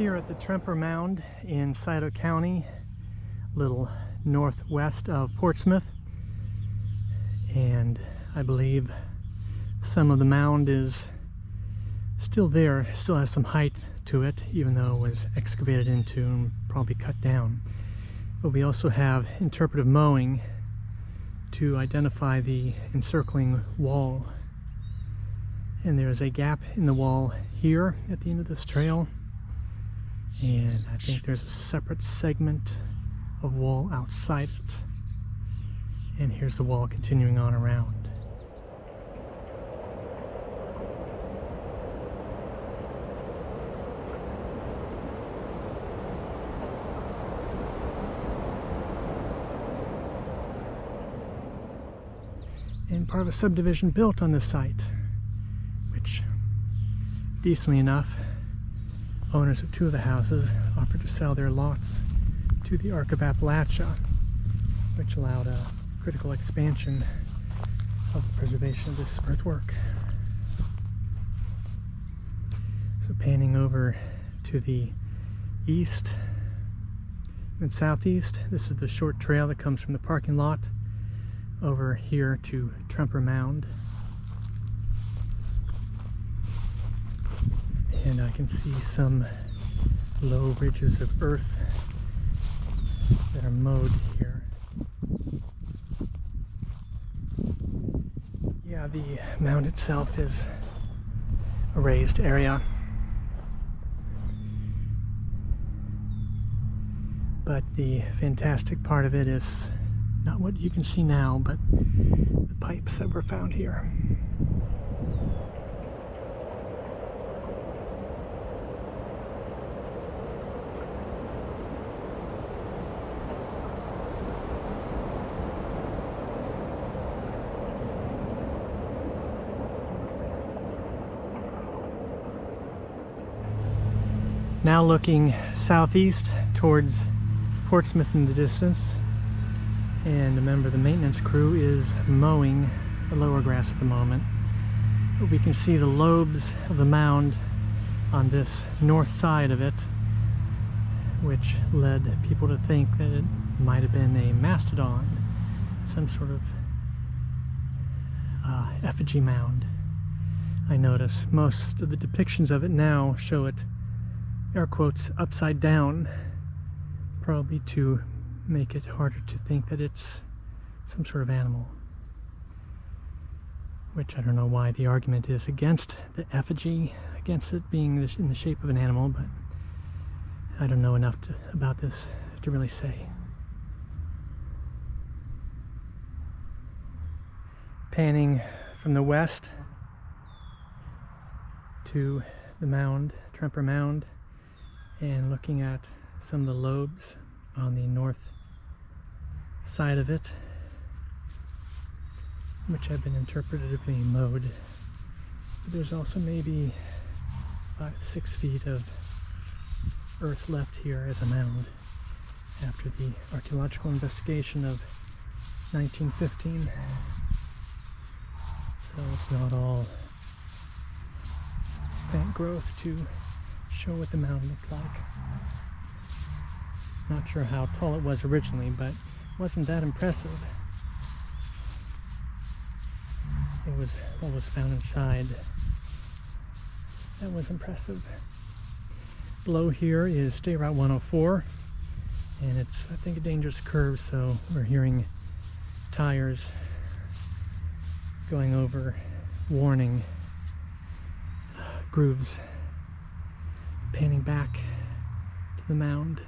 here at the Tremper Mound in Scioto County, a little northwest of Portsmouth, and I believe some of the mound is still there, still has some height to it, even though it was excavated into and probably cut down. But we also have interpretive mowing to identify the encircling wall. And there's a gap in the wall here at the end of this trail. And I think there's a separate segment of wall outside it. And here's the wall continuing on around. And part of a subdivision built on this site, which, decently enough, owners of two of the houses offered to sell their lots to the Arc of Appalachia, which allowed a critical expansion of the preservation of this earthwork. So panning over to the east and southeast, this is the short trail that comes from the parking lot over here to Tremper Mound. And I can see some low ridges of earth that are mowed here. Yeah, the mound itself is a raised area, but the fantastic part of it is not what you can see now, but the pipes that were found here. Now looking southeast towards Portsmouth in the distance, and a member of the maintenance crew is mowing the lower grass at the moment. But we can see the lobes of the mound on this north side of it, which led people to think that it might have been a mastodon, some sort of effigy mound. I notice most of the depictions of it now show it, air quotes, upside down, probably to make it harder to think that it's some sort of animal. Which I don't know why the argument is against the effigy, against it being in the shape of an animal, but I don't know enough about this to really say. Panning from the west to the mound, Tremper Mound, and looking at some of the lobes on the north side of it, which have been interpretively mowed. But there's also maybe 5-6 feet of earth left here as a mound after the archaeological investigation of 1915. So it's not all plant growth to show what the mound looked like. Not sure how tall it was originally, but it wasn't that impressive. It was what was found inside that was impressive. Below here is State Route 104, and it's, I think, a dangerous curve, so we're hearing tires going over warning grooves. Panning back to the mound.